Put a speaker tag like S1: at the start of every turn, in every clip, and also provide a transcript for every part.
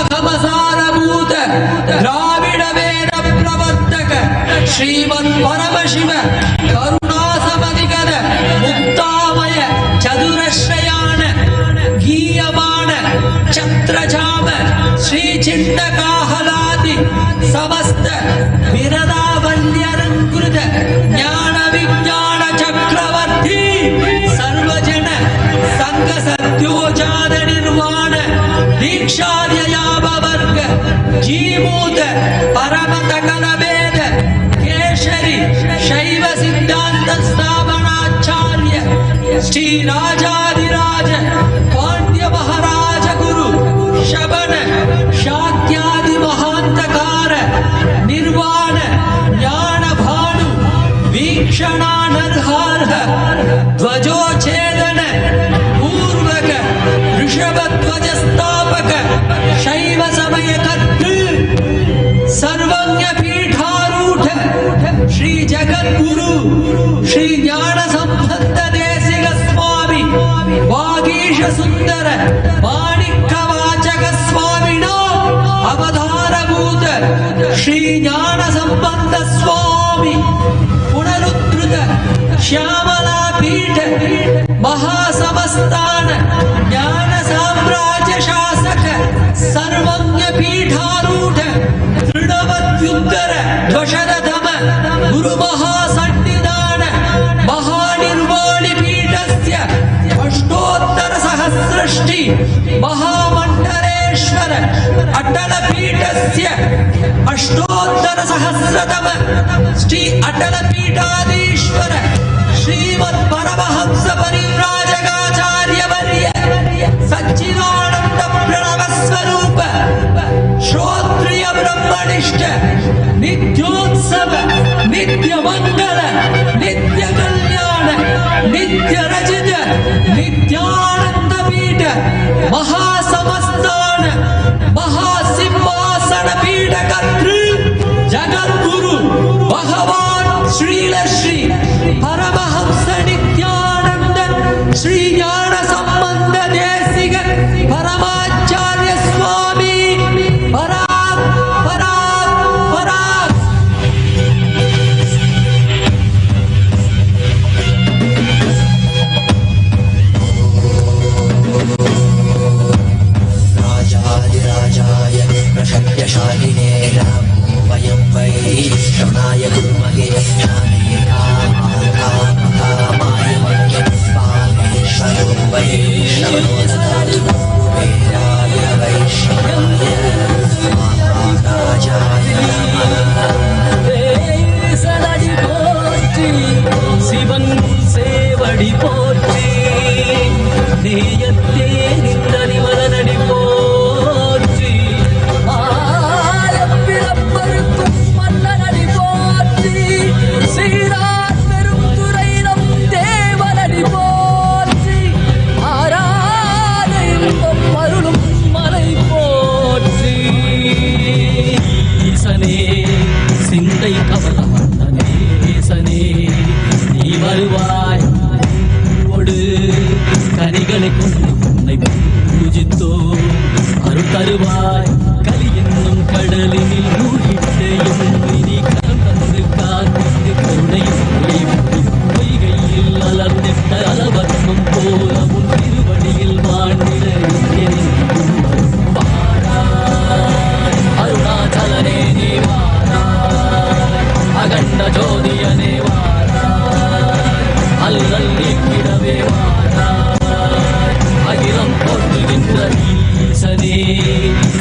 S1: निगमागमसारभूत द्राविड वेद प्रवर्तक श्रीमन् परमशिव करुणासमधिगत मुक्तामय चतुरश्रयान गीयमान छत्रजाम श्री चिण्डकाहलादि समस्त विरदावल्यलङ्कृत ज्ञान विज्ञान चक्रवर्ती सर्वजन संघ सत्योजात निर्वाण दीक्षाव्ययावर्ग जीमूत परमतकल वेद केशरी शैव सिद्धांत स्थापनाचार्य श्री राजाधिराज पांड्य महाराज गुरु शबन शाक्यादि महांतकार निर्वाण ज्ञान भानु वीक्षणानर्हार्ह ध्वजोच्छेदन पूर्वक ऋषभध्वज स्थापक शैव समय कर्तृ सर्वज्ञ पीठारूढ़ श्री जगद्गुरु श्री ज्ञान संबंध देशिक स्वामी वागीश सुंदर माणिक्य वाचक स्वामिनो अवतारभूत श्री ज्ञान संबंध स्वामी पुनरुद्धृत श्यामला पीठ महासमस्तान ज्ञान साम्राज्य शासक सर्वज्ञ पीठारूढ़ तृणवद्युत्तर ध्वशरथम गुरु महासन्निधान महानिर्वाणि पीठस्य अष्टोत्तर सहस्रष्टि महामण्डलेश्वर अटल पीठस्य अष्टोत्तर सहस्रतम श्री अटल पीठाधीश्वर श्रीमत् परमहंस परिव्राजकाचार्य वर्य सच्चिदानंद प्रणव स्वरूप श्रोत्रिय ब्रह्मनिष्ठ नित्योत्सव नित्य मंगल नित्य कल्याण नित्य रजत नित्यानंद पीठ महासमस्तान महासिंहासन पीठ कर्तृ जगद्गुरु भगवान श्रीलश्री परमहंस नित्यानंद श्री ज्ञान संबंध देशिक परमाचार्य स्वामी पराग पराग पराग
S2: राजाधिराजाय प्रशक्यशालिने नमो वयं वै श्रवणाय गुरुमहे कामाय स्वामीश्वरो वैष्णवो ददातु कुबेराय वैष्णवाय महाराजाय
S3: சலடி போற்றி சிவன் சேவடி போற்றி நேயத்தே நித்தனி மலரடி போற்றி ஆயப்பிறப்பருக்கும் மன்னனடி போற்றி சீரார் பெருந்துரை நம் தேவனடி போற்றி ஆராத இன்பம் அருளும் மலை போற்றி ஈசனே சிந்தை கவலமன்னனே ஈசனே நீ வருவாய் ஒடு கனிகளை கொண்டு உன்னை பூஜித்தோ அருள் தருவாய் கலி என்னும் கடலினில் மூழ்கிட்டேயும் இனி கலம் தந்து காத்து கருணையும் பொய்கையில் அலர்ந்திட்ட அலவர்மம் போல உன் திருவடியில் வாழ்ந்திட அருணாச்சலனே நீ அகண்ட ஜோதியனே அல்லல் நீக்கிடவே அகிலம் போற்றுகின்ற ஈசனே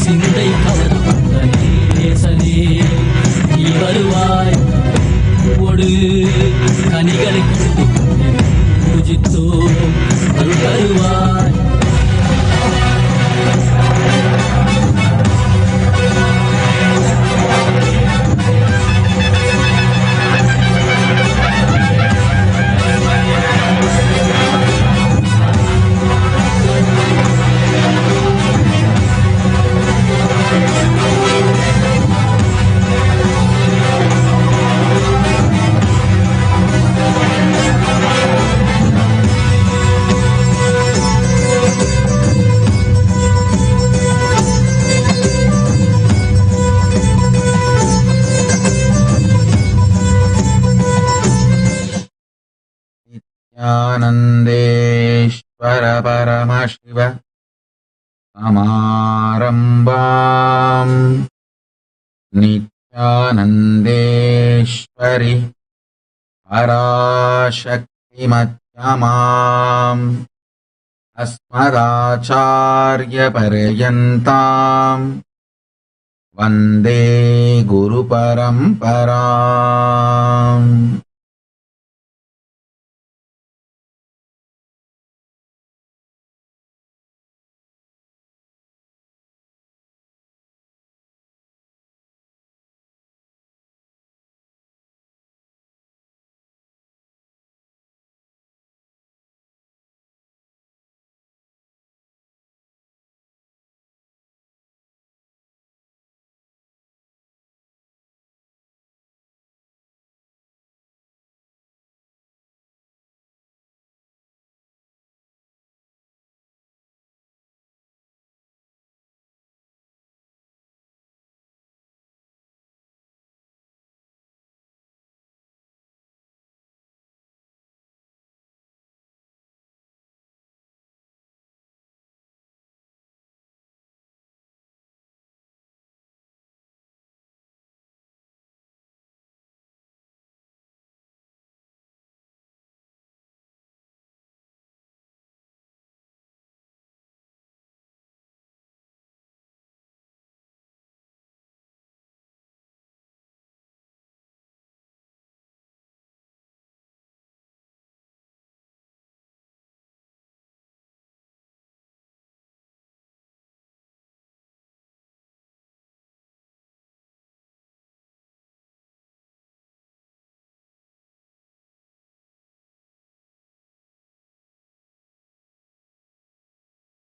S3: சிந்தை கவர்ந்த நேசனே நீ வருவாய் ஒடு கனிகளை பூஜித்தோ அருள் தருவாய்
S4: Nithyanandeshwara Paramashiva Samarambam Nithyanandeshwari Parashakti Madhyamam Asmadacharya Paryantam Vande Guru Paramparam.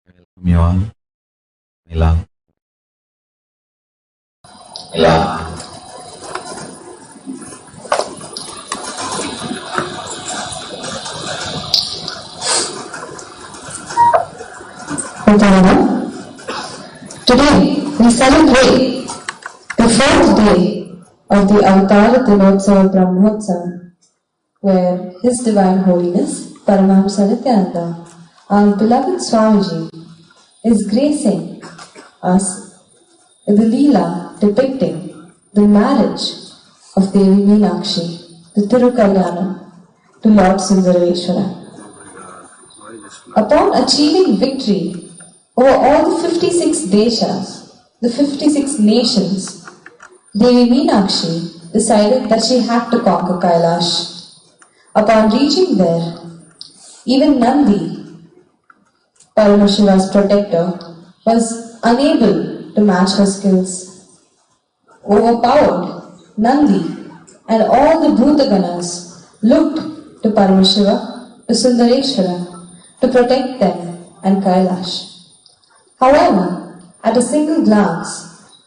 S4: Welcome you all. My love.
S5: Today we celebrate the fourth day of the Avatar Dinotsava Brahmotsava, where His Divine Holiness Paramashiva Nithyananda, our beloved Swamiji, is gracing us with the Leela depicting the marriage of Devi Meenakshi, the Tirukalyanam, to Lord Sundareshwara. Upon achieving victory over all the 56 deshas, the 56 nations, Devi Meenakshi decided that she had to conquer Kailash. Upon reaching there, even Nandi, Paramashiva's protector, was unable to match her skills. Overpowered, Nandi and all the Bhutaganas looked to Paramashiva, to Sundareshwara, to protect them and Kailash. However, at a single glance,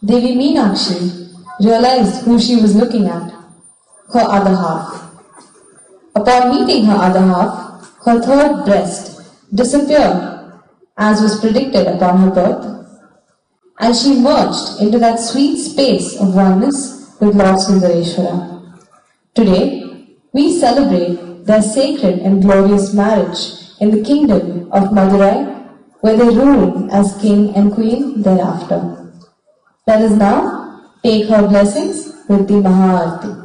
S5: Devi Meenakshi realized who she was looking at, her other half. Upon meeting her other half, her third breast disappeared as was predicted upon her birth, and she merged into that sweet space of oneness with Lord Sundareshwara. Today, we celebrate their sacred and glorious marriage in the kingdom of Madurai, where they rule as king and queen thereafter. Let us now take her blessings with the Maha-Aarti.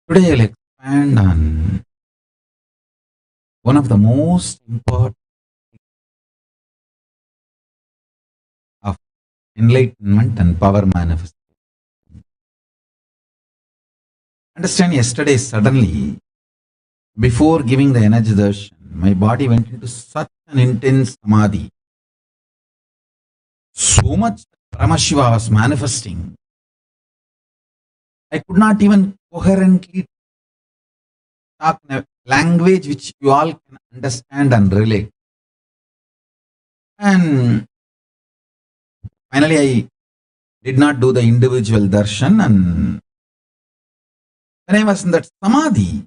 S4: Today I'll expand on one of the most important of enlightenment and power manifestation. Understand, yesterday suddenly, before giving the energy darshan, my body went into such an intense samadhi. So much Paramashiva was manifesting. I could not even coherently talk in a language which you all can understand and relate. And finally, I did not do the individual darshan, and when I was in that samadhi,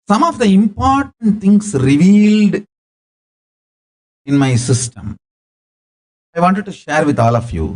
S4: some of the important things revealed in my system. I wanted to share with all of you.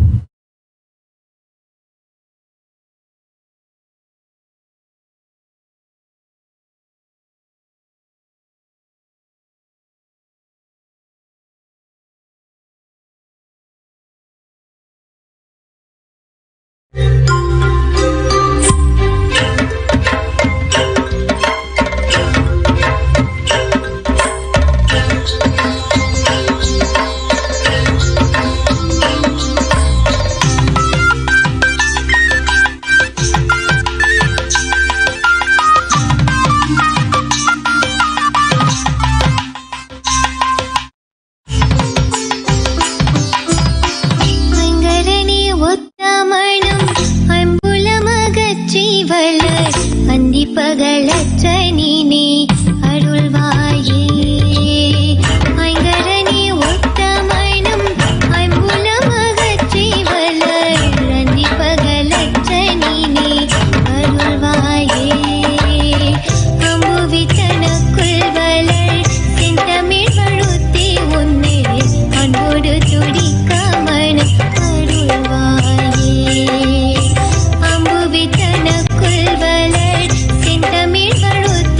S6: அம்பு வித்தன குல்வலர் செந்தமிழ் வழுத்தி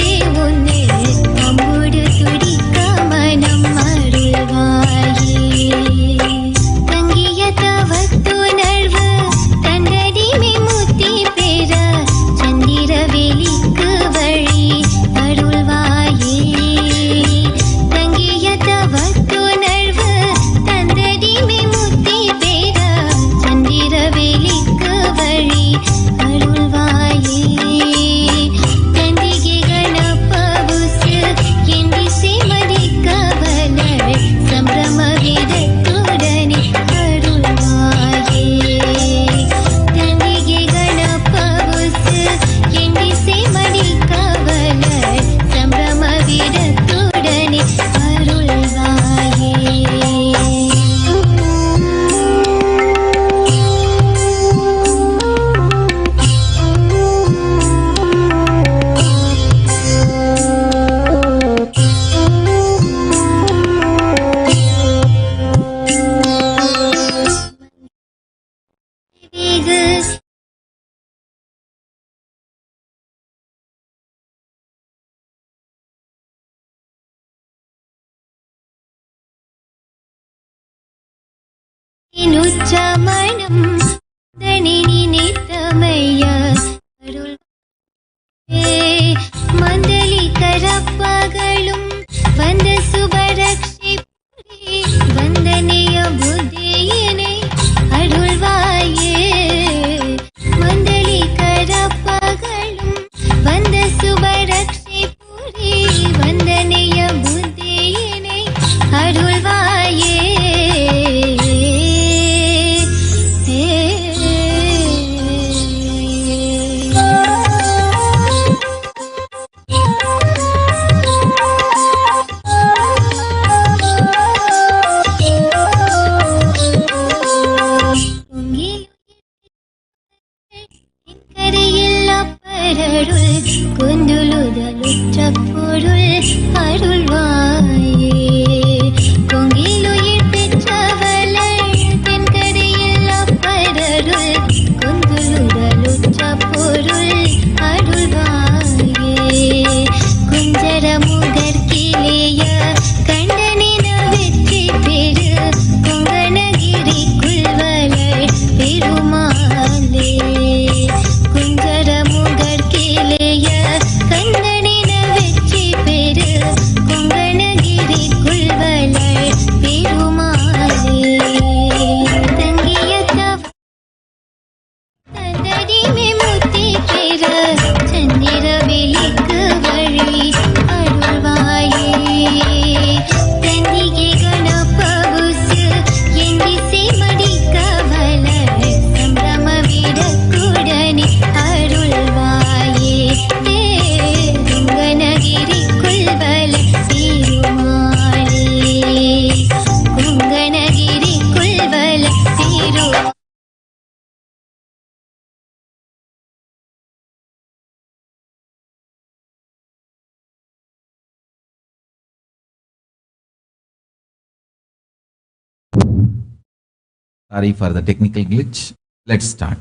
S6: இனுச்சமணம் தனி நினைத்தமைய அருள் monthly கரப்பகலும் வந்த சுபரக்ஷி வந்தனைய புத்தியினை அருள்வாயே monthly கரப்பகலும் வந்த சுபரக்ஷி புரி வந்தனைய புத்தியினை அருள்வாயே குந்துலுதலுற்ற பொருள் அருள்வாயே பொங்கிலுயிர் பெற்றவளை தென்கரையில் அப்பரருள் குந்துலுதலுற்ற பொருள் அருள்வாயே குஞ்சர முகர்கிலேய கண்டனின வெற்றி பெரு கொங்கணகிரி குல்வளை பெருமாளே குஞ்சர முகர்கிலேய கண்டனின வெற்றி பெரு கொங்கணகிரி குல்வளை பெருமாளே தங்கிய தந்தடிமை முத்தி பெற சந்திர வெளிக்கு வழி அருள்வாயே தந்திகை கணபவுசு எங்கிசை மடிக்க வளர் சம்பிரம விடக்குடனே அருள்வாயே குங்கணகிரி குல்வளை பெருமாளே குங்கணகிரி குல்வளை பெருமாளே.
S4: Sorry for the technical glitch. Let's start.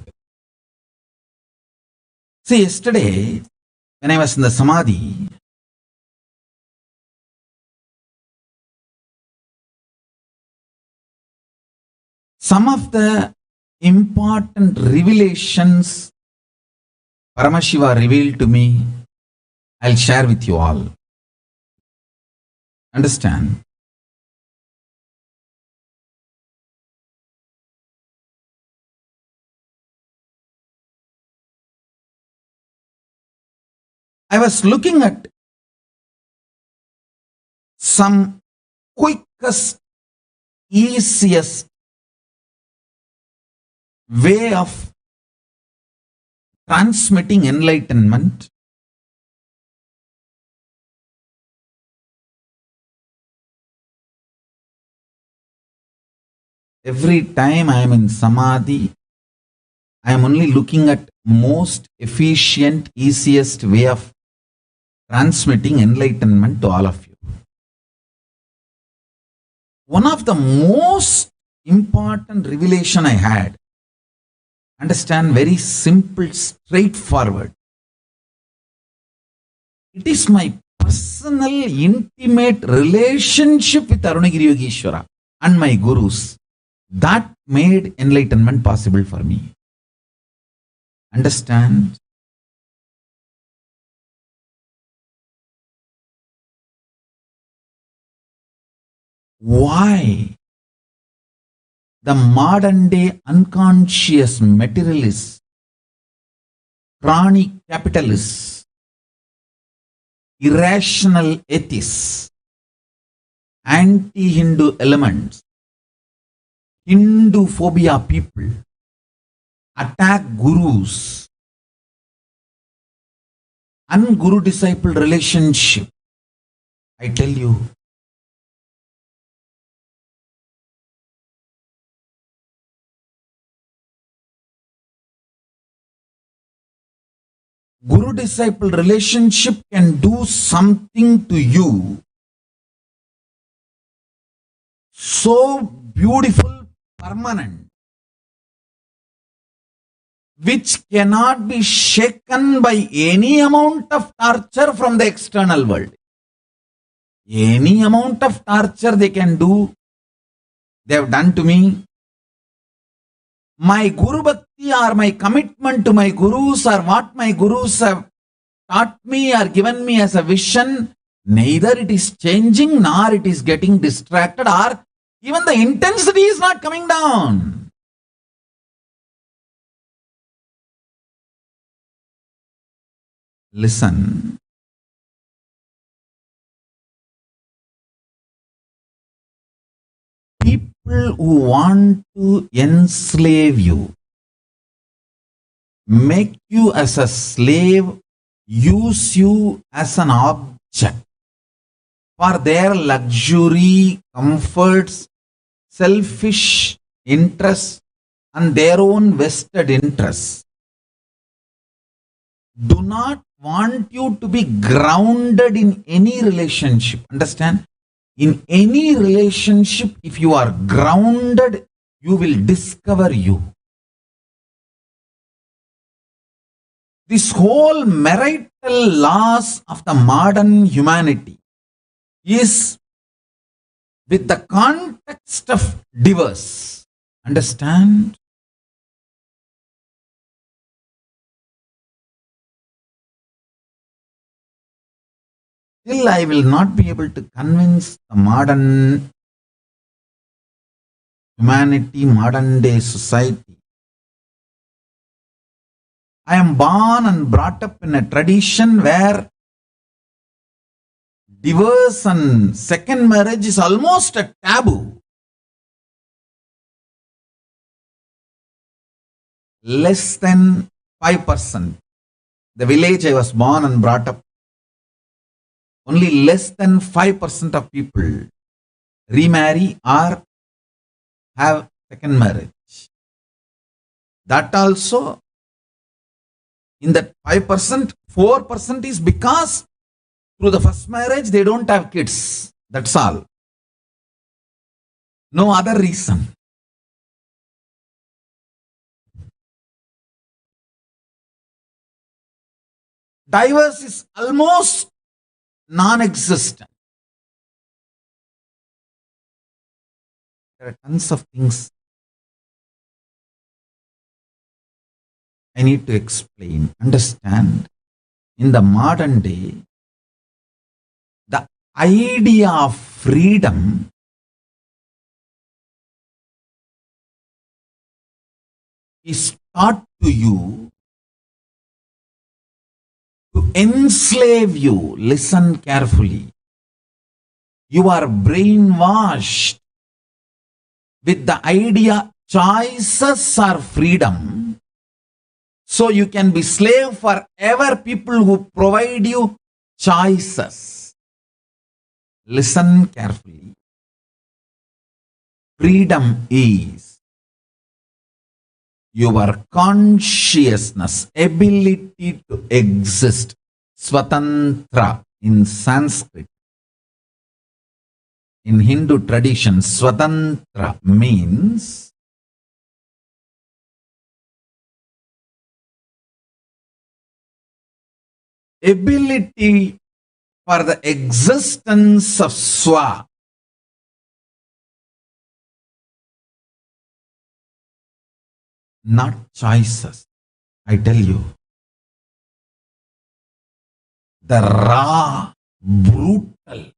S4: See, yesterday, when I was in the Samadhi, some of the important revelations Paramashiva revealed to me, I'll share with you all. Understand? I was looking at some quickest, easiest way of transmitting enlightenment every time I am in Samadhi. I am only looking at most efficient, easiest way of transmitting enlightenment to all of you. One of the most important revelation I had, understand, very simple, straightforward. It is my personal, intimate relationship with Arunagiri Yogeshwara and my gurus that made enlightenment possible for me. Understand? Why the modern day unconscious materialists, chronic capitalists, irrational atheists, anti-Hindu elements, Hindu phobia people attack gurus and guru-disciple relationship? I tell you, guru-disciple relationship can do something to you so beautiful, permanent, which cannot be shaken by any amount of torture from the external world. Any amount of torture they can do, they have done to me, my Guru Bhakti or my commitment to my Gurus or what my Gurus have taught me or given me as a vision, neither it is changing nor it is getting distracted or even the intensity is not coming down. Listen. People who want to enslave you, make you as a slave, use you as an object for their luxury, comforts, selfish interests, and their own vested interests, do not want you to be grounded in any relationship. Understand? In any relationship, if you are grounded, you will discover you. This whole marital loss of the modern humanity is with the context of divorce. Understand? Still, I will not be able to convince the modern humanity, modern day society. I am born and brought up in a tradition where divorce and second marriage is almost a taboo. Less than 5%. The village I was born and brought up, only less than 5% of people remarry or have second marriage. That also, in that 5%, 4% is because through the first marriage they don't have kids. That's all. No other reason. Divorce is almost non-existent. There are tons of things I need to explain. Understand, in the modern day, the idea of freedom is taught to you to enslave you. Listen carefully. You are brainwashed with the idea choices are freedom. So you can be slave forever, people who provide you choices. Listen carefully. Freedom is your consciousness, ability to exist. Swatantra in Sanskrit. In Hindu tradition, Swatantra means ability for the existence of Swa. Not choices. I tell you, the raw, brutal,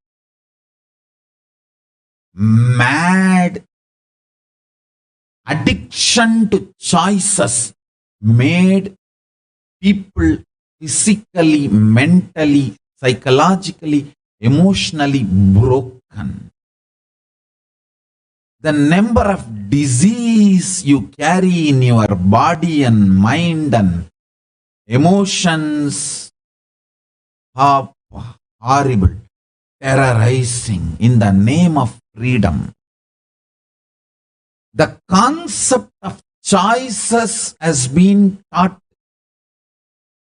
S4: mad addiction to choices made people physically, mentally, psychologically, emotionally broken. The number of disease you carry in your body and mind and emotions are horrible, terrorizing in the name of freedom. The concept of choices has been taught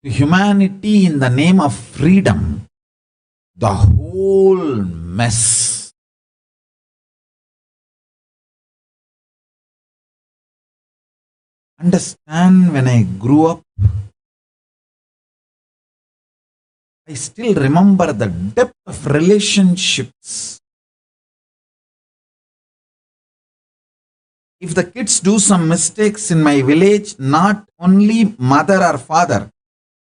S4: to humanity in the name of freedom. The whole mess. Understand, when I grew up, I still remember the depth of relationships if the kids do some mistakes in my village, not only mother or father,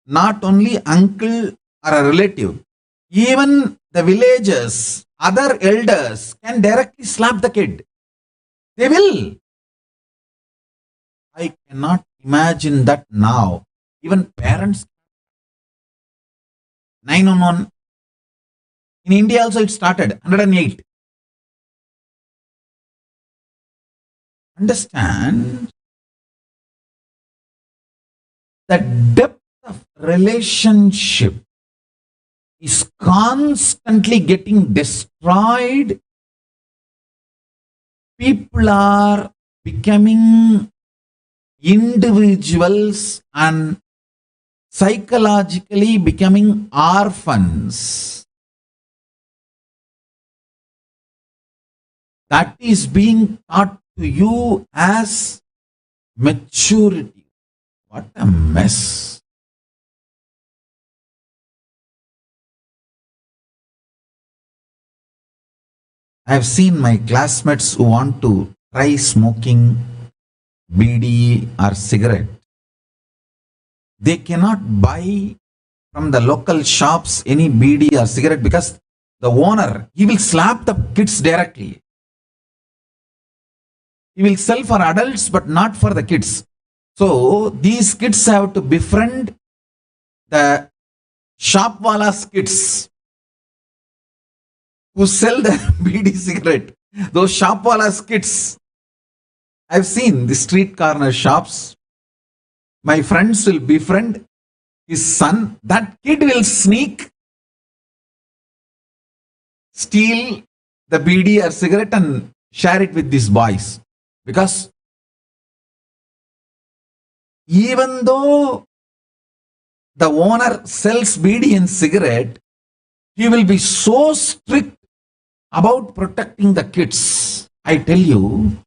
S4: not only uncle or a relative, even the villagers, other elders can directly slap the kid. They will. I cannot imagine that now. Even parents. 911. In India also it started, 108. Understand that depth of relationship is constantly getting destroyed. People are becoming individuals and psychologically becoming orphans. That is being taught to you as maturity. What a mess. I have seen my classmates who want to try smoking bidi or cigarette. They cannot buy from the local shops any bidi or cigarette because the owner, he will slap the kids directly. He will sell for adults but not for the kids. So these kids have to befriend the shopwala's kids who sell the bidi cigarette. Those shopwala's kids. I've seen the street corner shops. My friends will befriend his son. That kid will sneak, steal the bidi or cigarette and share it with these boys. Because even though the owner sells bidi and cigarette, he will be so strict about protecting the kids. I tell you,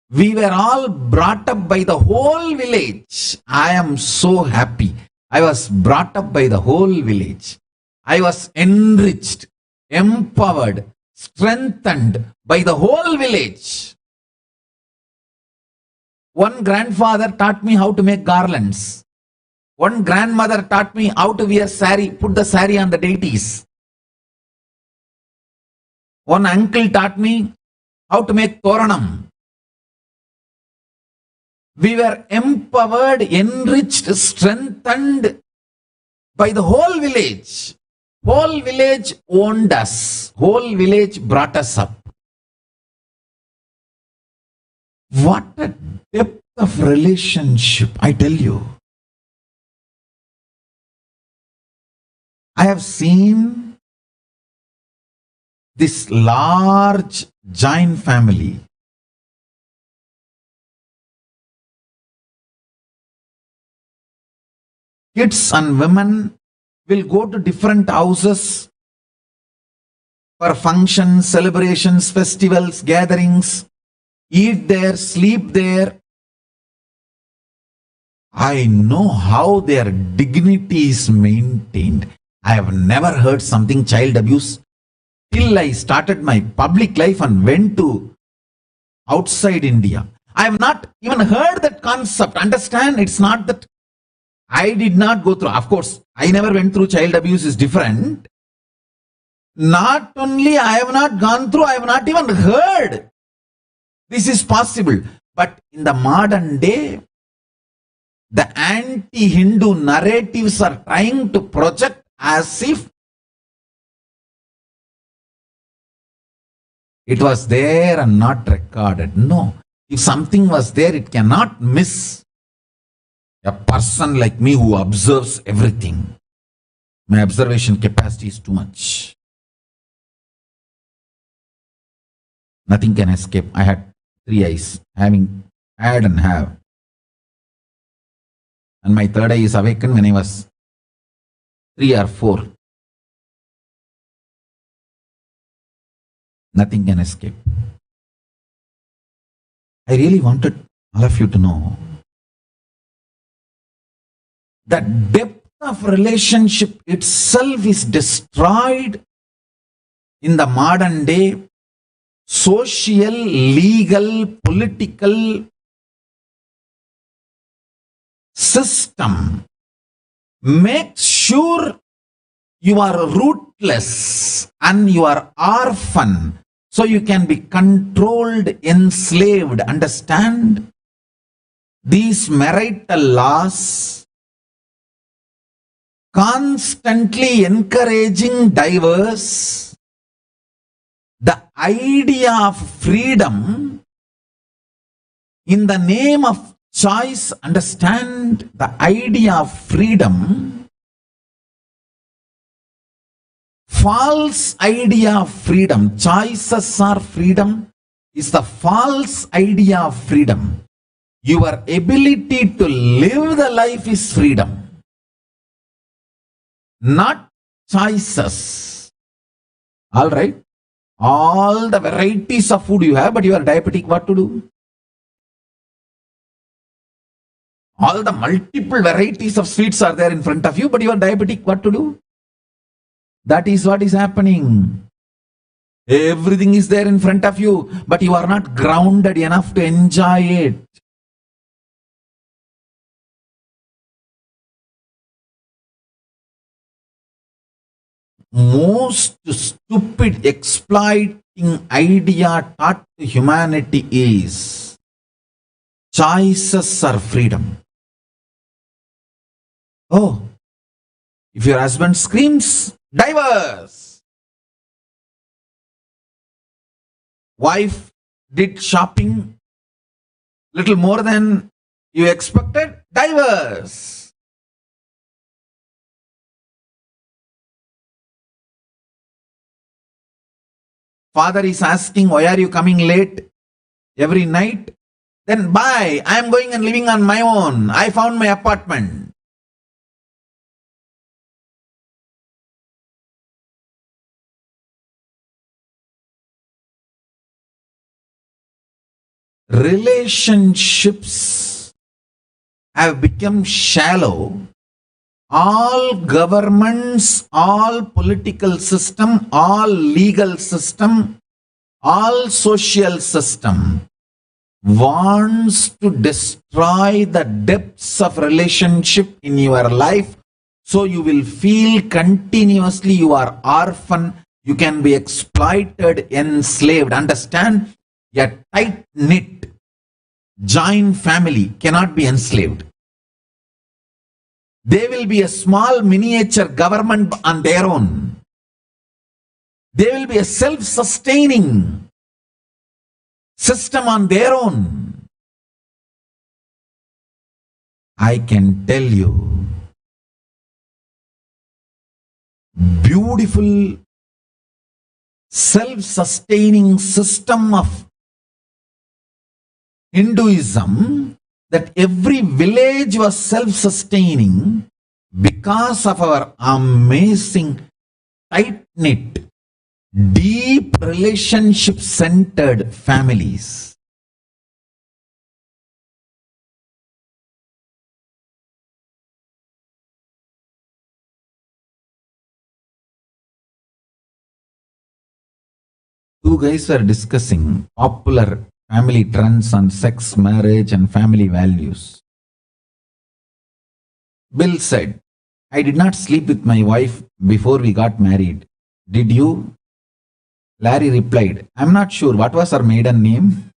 S4: we were all brought up by the whole village. I am so happy. I was brought up by the whole village. I was enriched, empowered, strengthened by the whole village. One grandfather taught me how to make garlands. One grandmother taught me how to wear sari, put the sari on the deities. One uncle taught me how to make toranam. We were empowered, enriched, strengthened by the whole village. Whole village owned us. Whole village brought us up. What a depth of relationship, I tell you. I have seen this large giant family. Kids and women will go to different houses for functions, celebrations, festivals, gatherings, eat there, sleep there. I know how their dignity is maintained. I have never heard something child abuse till I started my public life and went to outside India. I have not even heard that concept. Understand? It's not that I did not go through. Of course, I never went through child abuse is different. Not only I have not gone through, I have not even heard this is possible. But in the modern day, the anti-Hindu narratives are trying to project as if it was there and not recorded. No. If something was there, it cannot miss. A person like me who observes everything. My observation capacity is too much. Nothing can escape. I had 3 eyes, having had and have. And my third eye is awakened when I was 3 or 4. Nothing can escape. I really wanted all of you to know that depth of relationship itself is destroyed in the modern day social, legal, political system makes sure you are rootless and you are orphan, so you can be controlled, enslaved. Understand? These marital laws constantly encouraging divorce. The idea of freedom in the name of choice. Understand the idea of freedom. False idea of freedom. Choices are freedom is the false idea of freedom. Your ability to live the life is freedom, not choices. All right. All the varieties of food you have, but you are diabetic, what to do? All the multiple varieties of sweets are there in front of you, but you are diabetic, what to do? That is what is happening. Everything is there in front of you, but you are not grounded enough to enjoy it. Most stupid exploiting idea taught to humanity is choices are freedom. Oh, if your husband screams, divorce. Wife did shopping little more than you expected, divorce. Father is asking, why are you coming late every night? Then bye, I am going and living on my own. I found my apartment. Relationships have become shallow. All governments, all political system, all legal system, all social system wants to destroy the depths of relationship in your life, so you will feel continuously you are orphan, you can be exploited, enslaved. Understand? A tight-knit joint family cannot be enslaved. They will be a small miniature government on their own. They will be a self-sustaining system on their own. I can tell you, beautiful self-sustaining system of Hinduism, that every village was self-sustaining because of our amazing, tight-knit, deep relationship-centered families. Two guys were discussing popular family trends on sex, marriage, and family values. Bill said, I did not sleep with my wife before we got married. Did you? Larry replied, I'm not sure. What was her maiden name?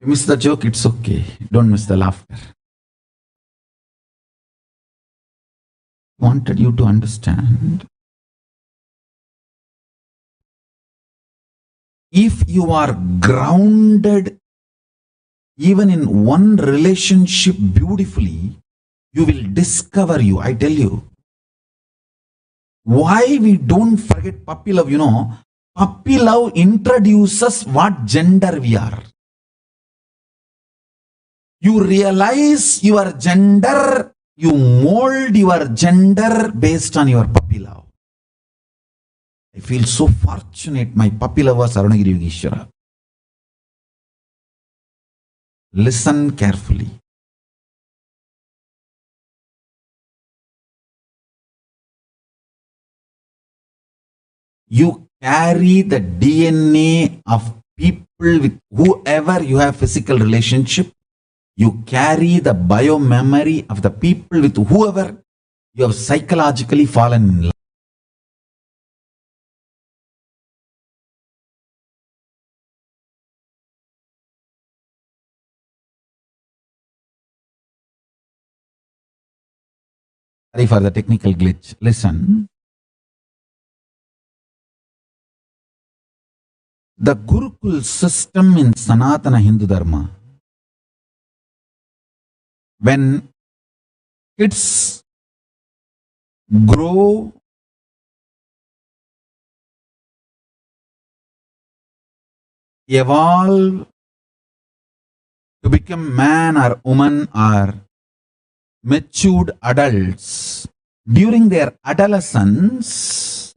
S4: You miss the joke, it's okay. Don't miss the laughter. Wanted you to understand. If you are grounded even in one relationship beautifully, you will discover you. I tell you. Why we don't forget puppy love, puppy love introduces what gender we are. You realize your gender, you mold your gender based on your puppy love. I feel so fortunate my puppy lover Sarvanagiri Yogeshwara. Listen carefully. You carry the DNA of people with whoever you have physical relationship. You carry the bio memory of the people with whoever you have psychologically fallen in love. Sorry for the technical glitch. Listen. The Gurukul system in Sanatana Hindu Dharma, when kids grow evolve to become man or woman or matured adults, during their adolescence,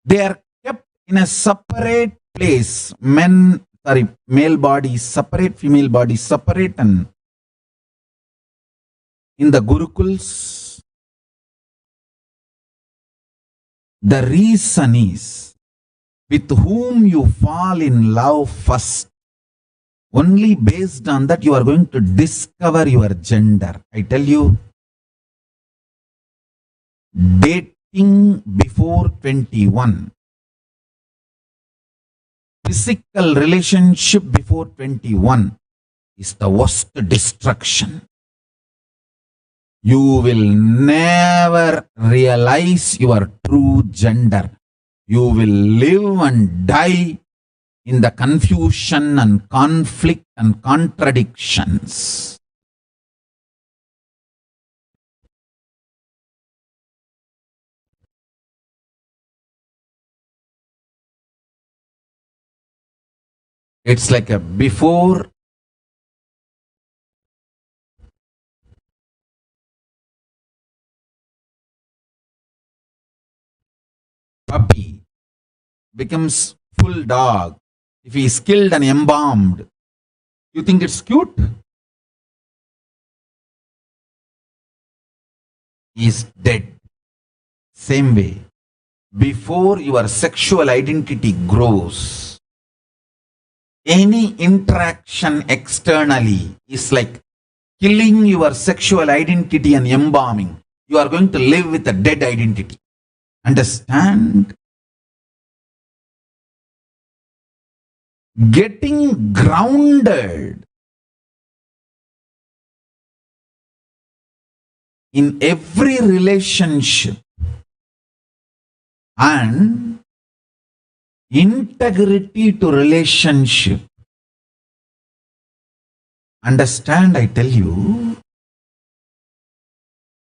S4: they are kept in a separate place. Male bodies separate, female bodies separate, and in the Gurukuls, the reason is with whom you fall in love first. Only based on that you are going to discover your gender. I tell you, dating before 21, physical relationship before 21 is the worst destruction. You will never realize your true gender. You will live and die in the confusion and conflict and contradictions. It's like a before puppy becomes full dog. If he is killed and embalmed, you think it's cute? He is dead. Same way, before your sexual identity grows, any interaction externally is like killing your sexual identity and embalming. You are going to live with a dead identity. Understand? Getting grounded in every relationship and integrity to relationship. Understand, I tell you,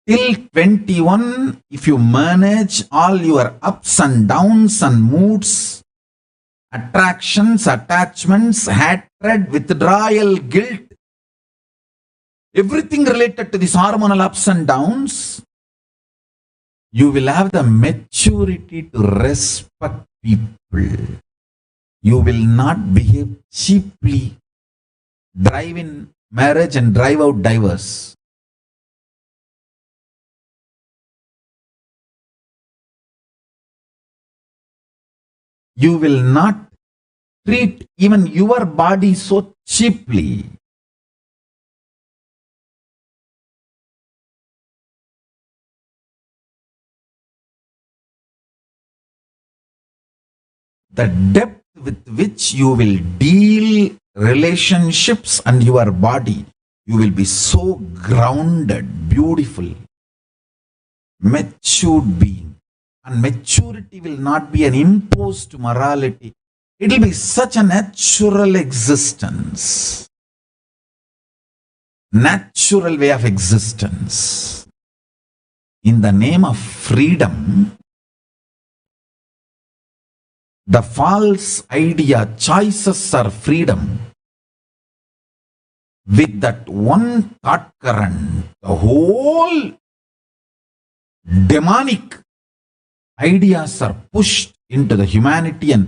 S4: till 21, if you manage all your ups and downs and moods, attractions, attachments, hatred, withdrawal, guilt, everything related to these hormonal ups and downs, you will have the maturity to respect people. You will not behave cheaply, drive in marriage and drive out divorce. You will not treat even your body so cheaply. The depth with which you will deal relationships and your body, you will be so grounded, beautiful, matured being. And maturity will not be an imposed morality. It will be such a natural existence. Natural way of existence. In the name of freedom, the false idea, choices are freedom. With that one thought current, the whole demonic ideas are pushed into the humanity and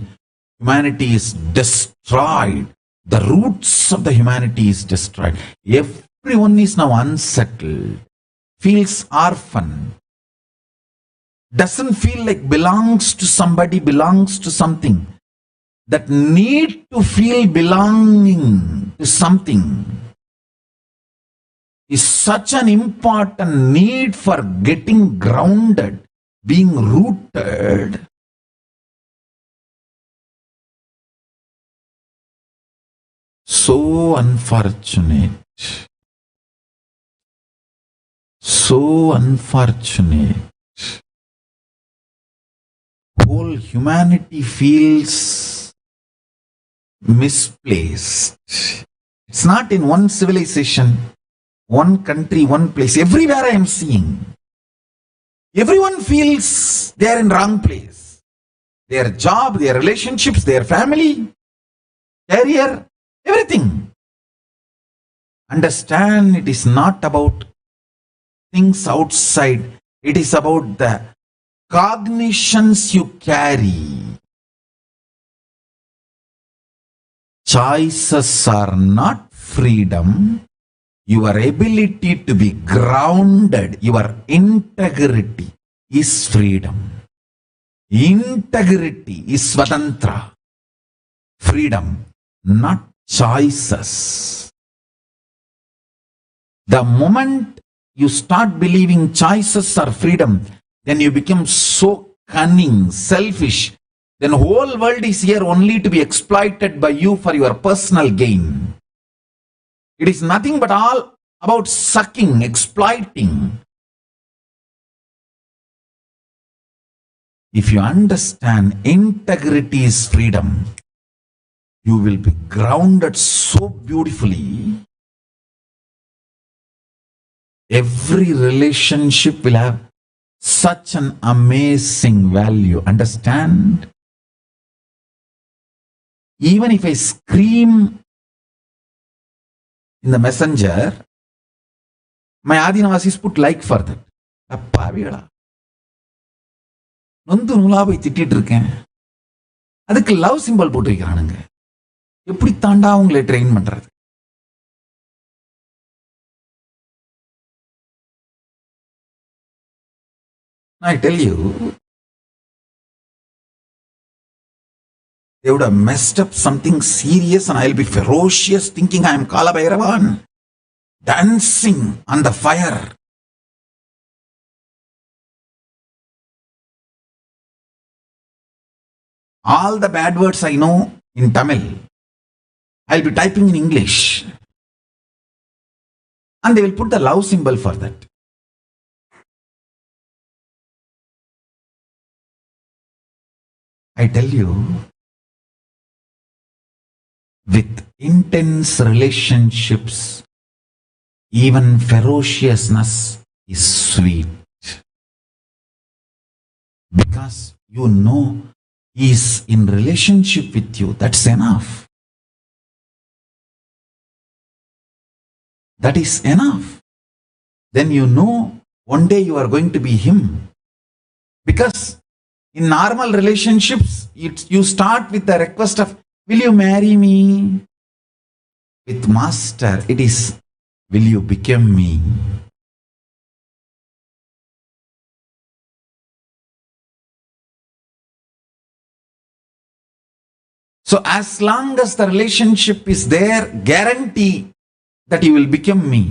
S4: humanity is destroyed. The roots of the humanity is destroyed. Everyone is now unsettled, feels orphan, doesn't feel like belongs to somebody, belongs to something. That need to feel belonging to something is such an important need for getting grounded, being rooted. So unfortunate. So unfortunate. Whole humanity feels misplaced. It's not in one civilization, one country, one place. Everywhere I am seeing. Everyone feels they are in wrong place. Their job, their relationships, their family, career, everything. Understand, it is not about things outside. It is about the cognitions you carry. Choices are not freedom. Your ability to be grounded, your integrity is freedom. Integrity is swatantra. Freedom, not choices. The moment you start believing choices are freedom, then you become so cunning, selfish. Then the whole world is here only to be exploited by you for your personal gain. It is nothing but all about sucking, exploiting. If you understand integrity is freedom, you will be grounded so beautifully. Every relationship will have such an amazing value. Understand? Even if I scream in the messenger, my Adinavasis put like for that. அப்பாவிகளா நொந்து நூலா போய் திட்டிட்டு இருக்கேன், அதுக்கு love simple போட்டு வைக்கிறானுங்க. எப்படி தாண்டா உங்களை train பண்றது? I tell you, they would have messed up something serious and I'll be ferocious thinking I am Kala Bhairavan, dancing on the fire. All the bad words I know in Tamil, I'll be typing in English. And they will put the love symbol for that. I tell you, with intense relationships, even ferociousness is sweet. Because you know he is in relationship with you. That's enough. That is enough. Then you know one day you are going to be him. Because in normal relationships, you start with the request of, will you marry me? With master, it is, will you become me? So as long as the relationship is there, guarantee that you will become me.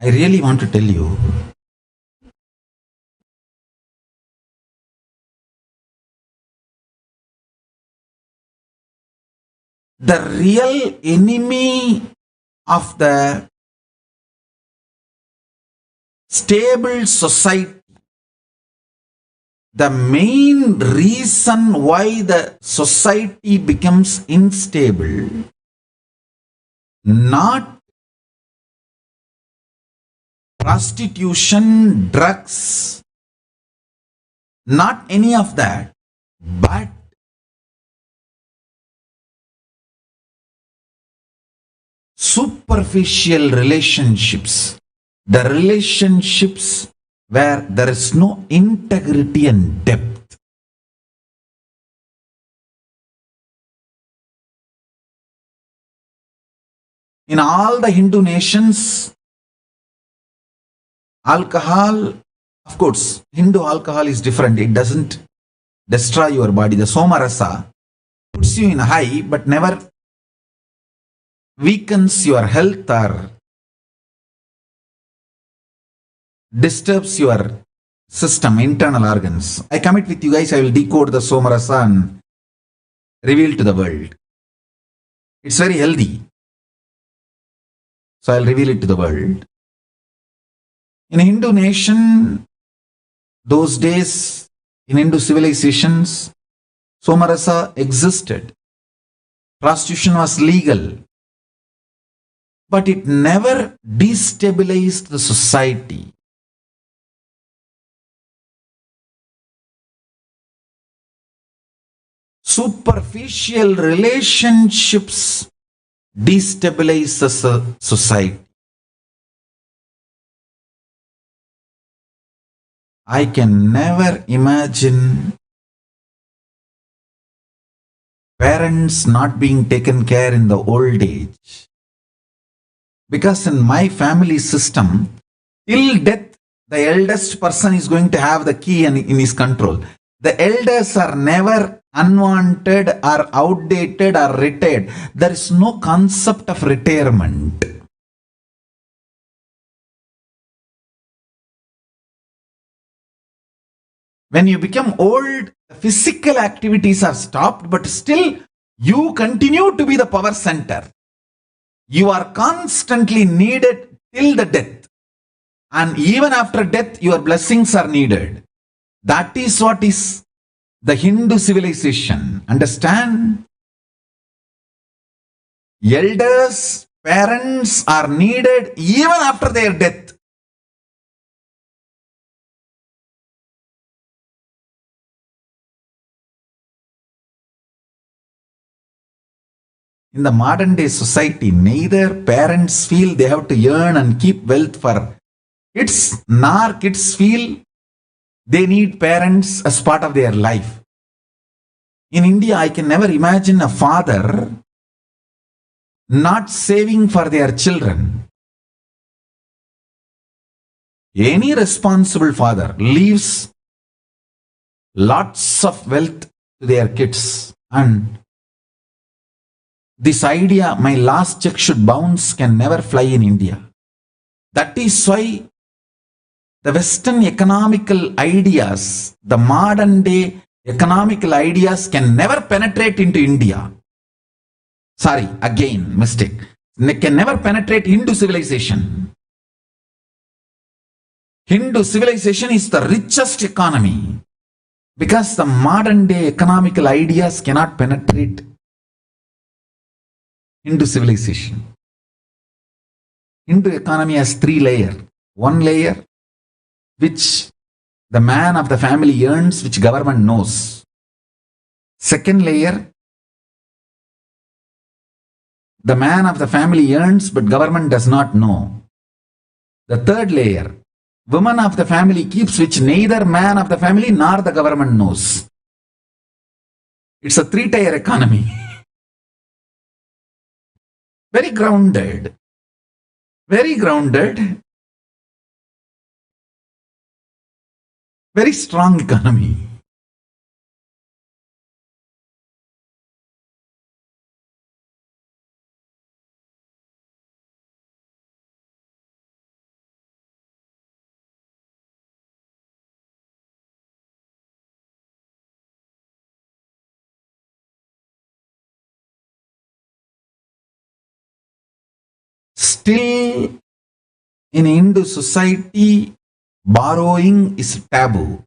S4: I really want to tell you, the real enemy of the stable society, the main reason why the society becomes unstable, not prostitution, drugs, not any of that, but superficial relationships, the relationships where there is no integrity and depth. In all the Hindu nations, alcohol, of course, Hindu alcohol is different. It doesn't destroy your body. The somarasa puts you in high, but never weakens your health or disturbs your system, internal organs. I commit with you guys, I will decode the somarasa and reveal to the world. It's very healthy. So I'll reveal it to the world. In Hindu nation, those days, in Hindu civilizations, somarasa existed. Prostitution was legal. But it never destabilized the society. Superficial relationships destabilize the society. I can never imagine parents not being taken care in the old age. Because in my family system, till death, the eldest person is going to have the key in his control. The elders are never unwanted or outdated or retired. There is no concept of retirement. When you become old, physical activities are stopped, but still you continue to be the power center. You are constantly needed till the death. And even after death, your blessings are needed. That is what is the Hindu civilization. Understand? Elders, parents are needed even after their death. In the modern day society, neither parents feel they have to earn and keep wealth for kids, nor kids feel they need parents as part of their life. In India, I can never imagine a father not saving for their children. Any responsible father leaves lots of wealth to their kids, and this idea, my last check should bounce, can never fly in India. That is why the Western economical ideas, the modern day economical ideas can never penetrate into India. Sorry, again, mistake. They can never penetrate Hindu civilization. Hindu civilization is the richest economy because the modern day economical ideas cannot penetrate Hindu civilization. Hindu economy has 3 layers. One layer which the man of the family earns, which government knows. Second layer, the man of the family earns, but government does not know. The third layer, woman of the family keeps, which neither man of the family nor the government knows. It's a 3-tier economy. Very grounded. Very grounded. Very strong economy. Still, in Hindu society, borrowing is taboo.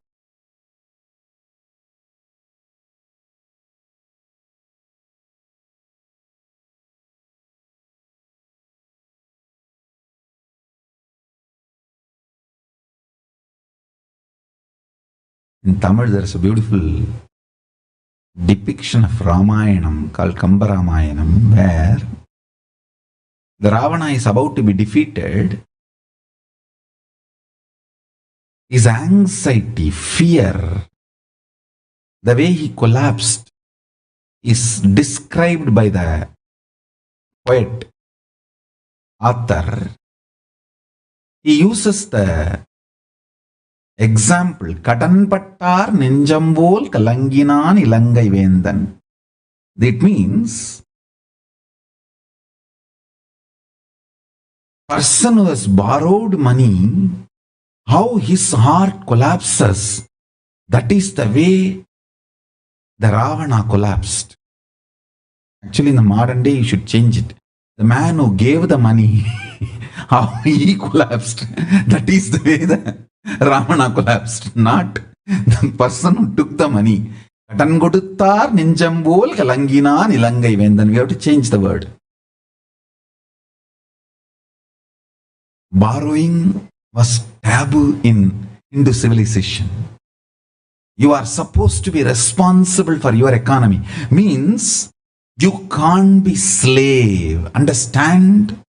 S4: In Tamil, there is a beautiful depiction of Ramayanam called Kamba Ramayanam, where the Ravana is about to be defeated. His anxiety, fear, the way he collapsed is described by the poet, author. He uses the example, Kadanpattar Ninjambol Kalanginan Ilangai Vendan. That means person who has borrowed money, how his heart collapses, that is the way the Ravana collapsed. Actually, in the modern day, you should change it. The man who gave the money, how he collapsed, that is the way the Ravana collapsed, not the person who took the money. Katan koduttar ninjambol kalanginan ilangai vendan. We have to change the word. Borrowing was taboo in Hindu civilization. You are supposed to be responsible for your economy. Means you can't be slave. Understand?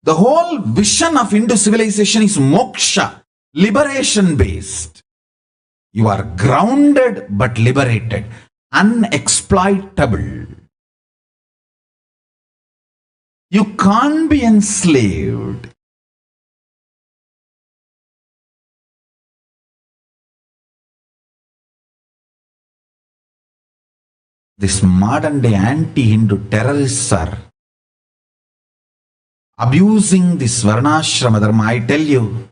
S4: The whole vision of Hindu civilization is moksha, liberation based. You are grounded but liberated, unexploitable. You can't be enslaved. This modern day anti-Hindu terrorists are abusing this Varnashrama Dharma. I tell you,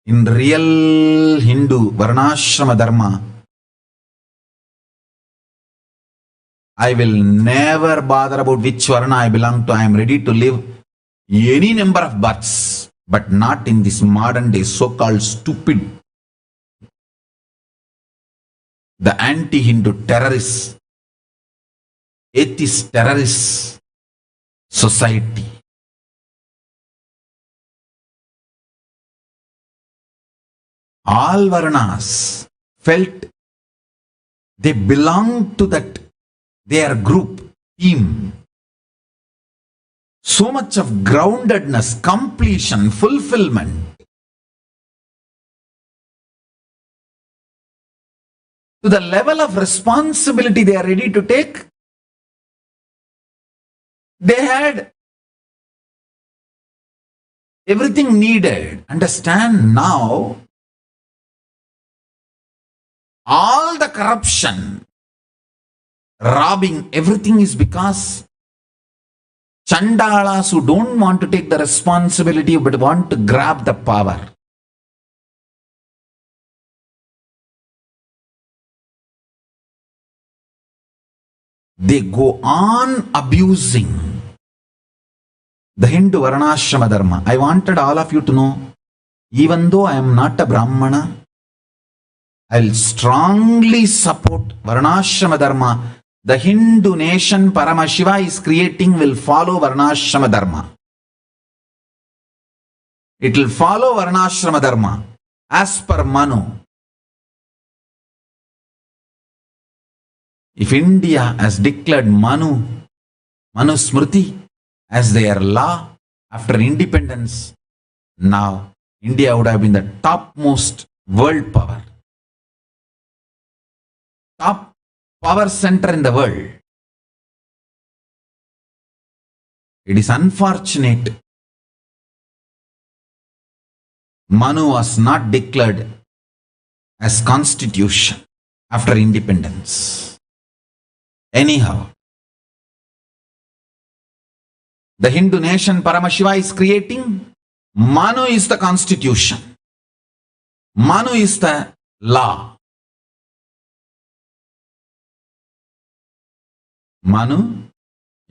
S4: in real Hindu Varnashrama Dharma, I will never bother about which Varna I belong to. I am ready to live any number of births, but not in this modern day so-called stupid, the anti-Hindu terrorists, atheist terrorist society. All Varnas felt they belonged to that their group, team. So much of groundedness, completion, fulfillment. To the level of responsibility they are ready to take, they had everything needed. Understand now, all the corruption, robbing, everything is because Chandalas who don't want to take the responsibility but want to grab the power. They go on abusing the Hindu Varnashrama Dharma. I wanted all of you to know, even though I am not a Brahmana, I will strongly support Varnashrama Dharma. The Hindu nation Paramashiva is creating will follow Varnashrama Dharma. It will follow Varnashrama Dharma as per Manu. If India has declared Manu Smriti as their law after independence, now India would have been the topmost world power. Top power center in the world. It is unfortunate Manu was not declared as constitution after independence. Anyhow, the Hindu nation Paramashiva is creating. Manu is the constitution. Manu is the law. Manu,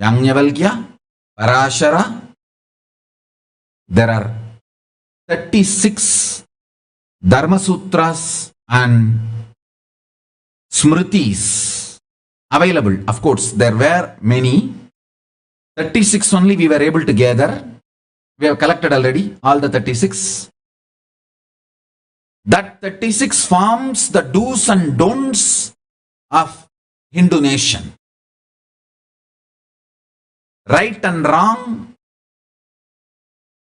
S4: Yajnavalkya, Parashara. There are 36 Dharma Sutras and Smritis available. Of course, there were many. 36 only we were able to gather. We have collected already all the 36. That 36 forms the do's and don'ts of Hindu nation. Right and wrong,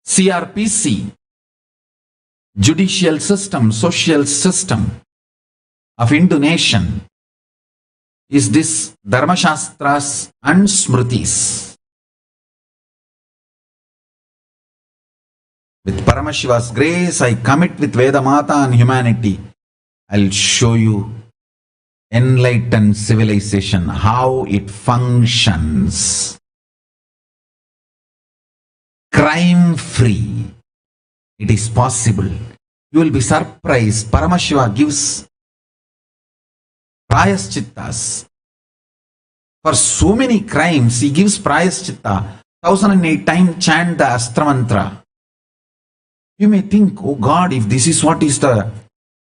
S4: CRPC, judicial system, social system of Hindu nation is this Dharmashastras and Smritis. With Paramashiva's grace, I commit with Vedamata and humanity. I'll show you enlightened civilization, how it functions. Crime-free. It is possible. You will be surprised. Paramashiva gives prayaschittas. For so many crimes, he gives prayaschitta. 1008 times chant the Astra Mantra. You may think, oh God, if this is what is the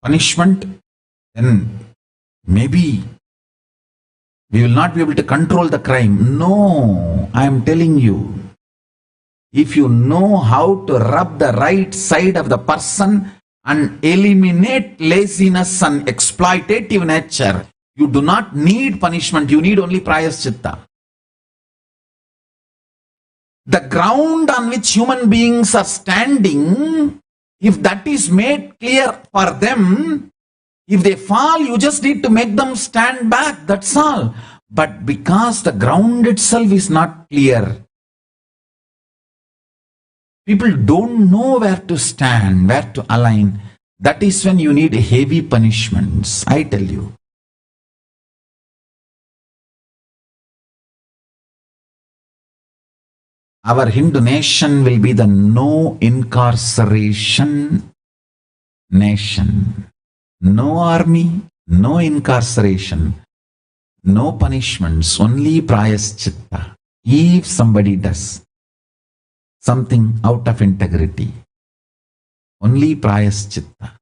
S4: punishment, then maybe we will not be able to control the crime. No, I am telling you. If you know how to rub the right side of the person and eliminate laziness and exploitative nature, you do not need punishment, you need only prayaschitta. The ground on which human beings are standing, if that is made clear for them, if they fall, you just need to make them stand back, that's all. But because the ground itself is not clear, people don't know where to stand, where to align. That is when you need heavy punishments, I tell you. Our Hindu nation will be the no incarceration nation. No army, no incarceration, no punishments, only prayaschitta. If somebody does something out of integrity, only prayaschitta.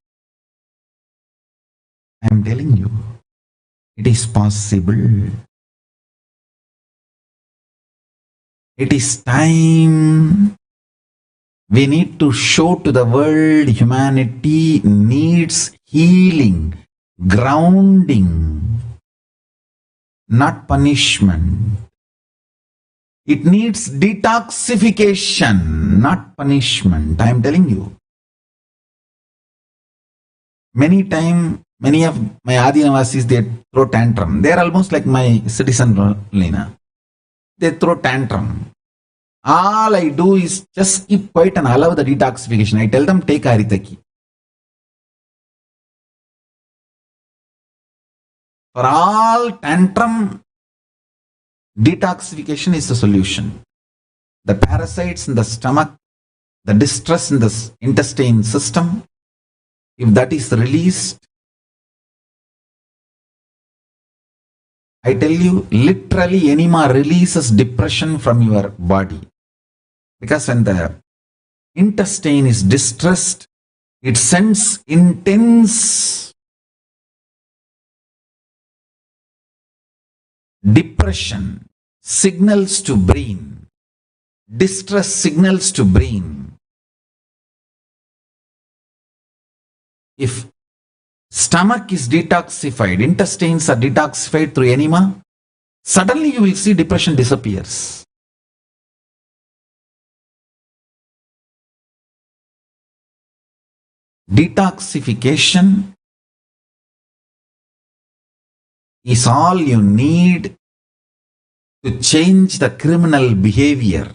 S4: I am telling you, it is possible. It is time. We need to show to the world humanity needs healing, grounding, not punishment. It needs detoxification, not punishment. I am telling you. Many of my Adinavasis, they throw tantrum. They are almost like my citizen Lena. They throw tantrum. All I do is just keep quiet and allow the detoxification. I tell them, take Haritaki. For all tantrum, detoxification is the solution. The parasites in the stomach, the distress in the intestine system, if that is released, I tell you, literally enema releases depression from your body. Because when the intestine is distressed, it sends intense depression signals to brain, distress signals to brain. If stomach is detoxified, intestines are detoxified through enema, suddenly you will see depression disappears. Detoxification is all you need to change the criminal behavior.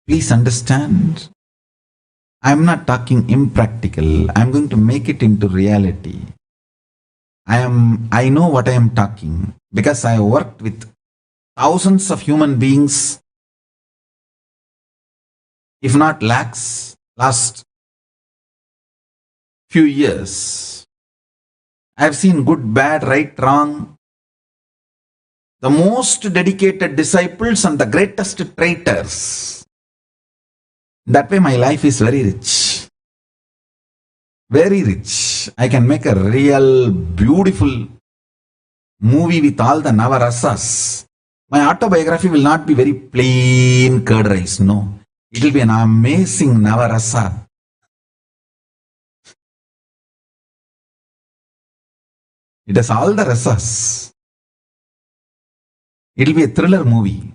S4: Please understand, I am not talking impractical. I am going to make it into reality. I know what I am talking because I have worked with thousands of human beings, if not lakhs, last few years. I have seen good, bad, right, wrong. The most dedicated disciples and the greatest traitors. That way my life is very rich. Very rich. I can make a real beautiful movie with all the Navarasas. My autobiography will not be very plain curd rice. No. It will be an amazing Navarasa. It has all the rasas. It will be a thriller movie.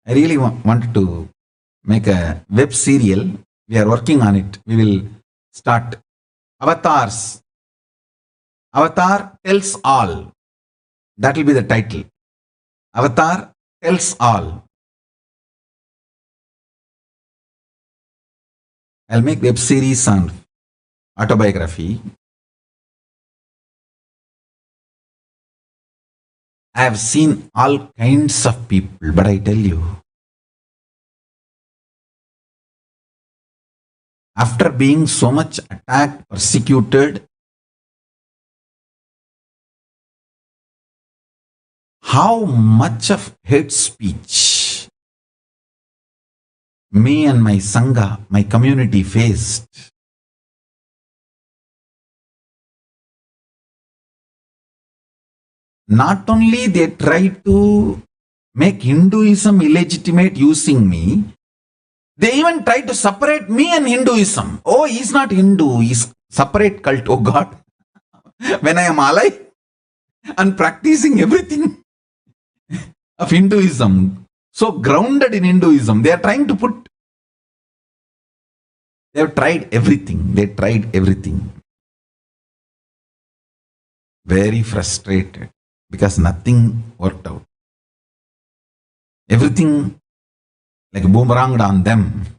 S4: I really wanted to make a web serial. We are working on it. We will start. Avatars. Avatar tells all. That will be the title. Avatar tells all. I'll make web series on autobiography. I have seen all kinds of people, but I tell you, after being so much attacked, persecuted, how much of hate speech me and my Sangha, my community faced. Not only they tried to make Hinduism illegitimate using me, they even tried to separate me and Hinduism. Oh, he's not Hindu, he's separate cult. Oh God. When I am alive and practicing everything of Hinduism, so grounded in Hinduism, they are trying to put, they have tried everything. They tried everything. Very frustrated because nothing worked out. Everything like boomeranged on them.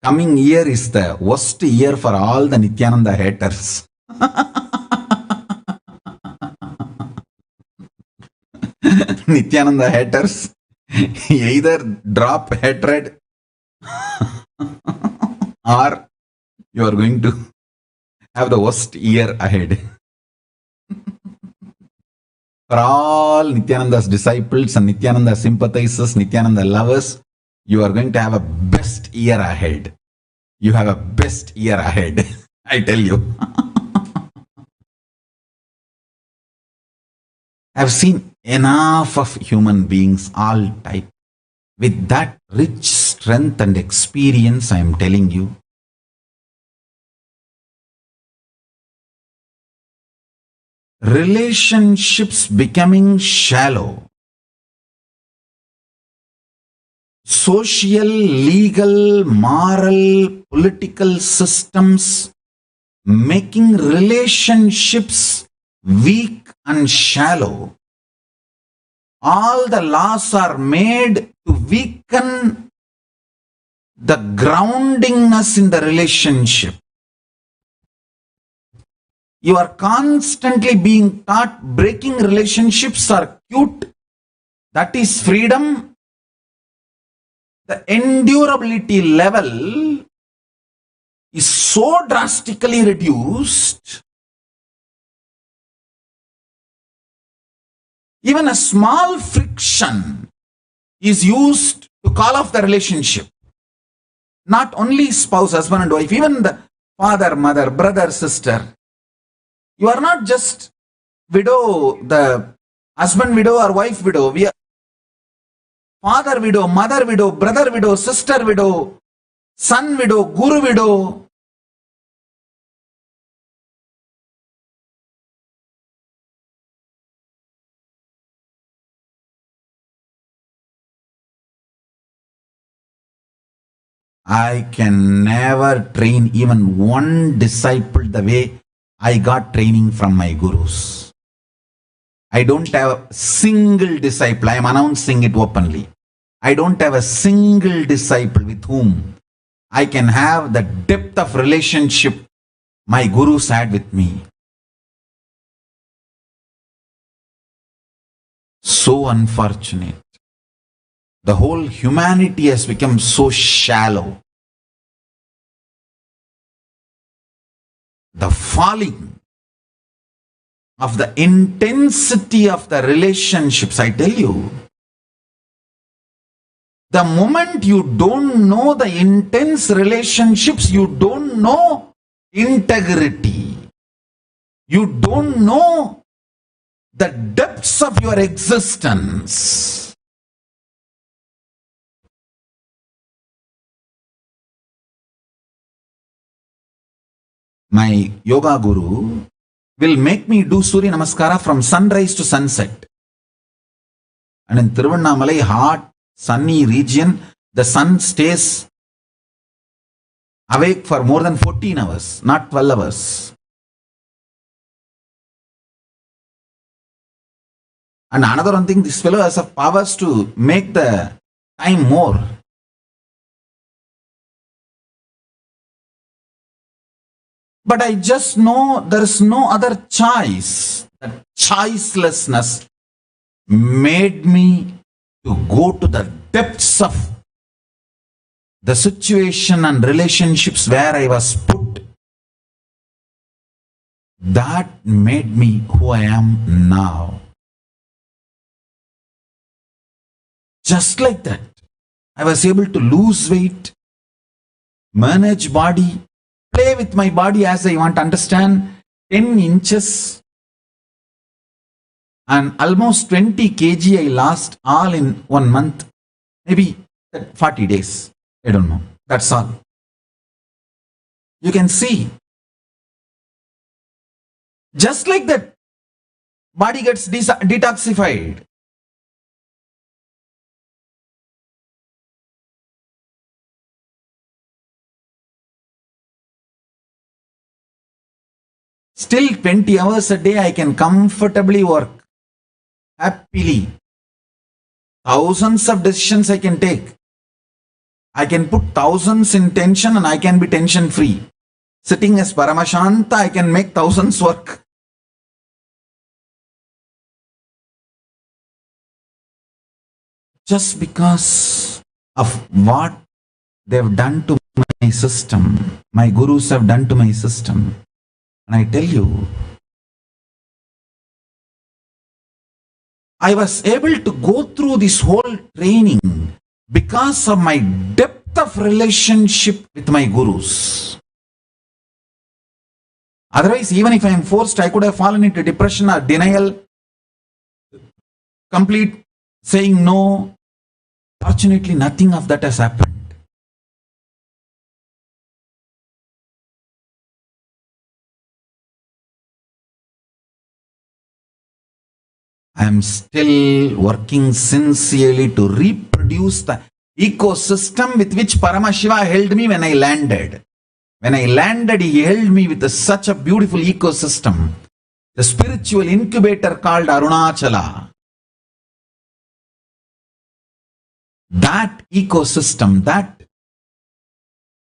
S4: Coming year is the worst year for all the Nithyananda haters. Nithyananda haters either drop hatred or you are going to have the worst year ahead. For all Nithyananda's disciples and Nithyananda sympathizers, Nithyananda lovers, you are going to have a best year ahead. You have a best year ahead. I tell you. I've seen enough of human beings, all type. With that rich strength and experience, I am telling you, relationships becoming shallow, social, legal, moral, political systems making relationships weak and shallow. All the laws are made to weaken the groundingness in the relationship. You are constantly being taught breaking relationships are cute. That is freedom. The endurability level is so drastically reduced. Even a small friction is used to call off the relationship. Not only spouse, husband and wife, even the father, mother, brother, sister. You are not just widow, the husband widow or wife widow. We are father widow, mother widow, brother widow, sister widow, son widow, guru widow. I can never train even one disciple the way I got training from my gurus. I don't have a single disciple. I am announcing it openly. I don't have a single disciple with whom I can have the depth of relationship my gurus had with me. So unfortunate. The whole humanity has become so shallow. The falling of the intensity of the relationships. I tell you, the moment you don't know the intense relationships, you don't know integrity. You don't know the depths of your existence. My yoga guru will make me do Surya Namaskara from sunrise to sunset. And in Tiruvannamalai, hot, sunny region, the sun stays awake for more than 14 hours, not 12 hours. And another one thing, this fellow has the powers to make the time more. But I just know there is no other choice. That choicelessness made me to go to the depths of the situation and relationships where I was put. That made me who I am now. Just like that, I was able to lose weight, manage body, play with my body as I want to understand, 10 inches and almost 20 kg I lost all in 1 month, maybe 40 days. I don't know. That's all. You can see. Just like that, body gets detoxified. Still 20 hours a day I can comfortably work. Happily. Thousands of decisions I can take. I can put thousands in tension and I can be tension free. Sitting as Paramashanta, I can make thousands work. Just because of what they've done to my system, my gurus have done to my system. And I tell you, I was able to go through this whole training because of my depth of relationship with my gurus. Otherwise, even if I am forced, I could have fallen into depression or denial, complete saying no. Fortunately, nothing of that has happened. I am still working sincerely to reproduce the ecosystem with which Paramashiva held me when I landed. When I landed, he held me with such a beautiful ecosystem. The spiritual incubator called Arunachala. That ecosystem, that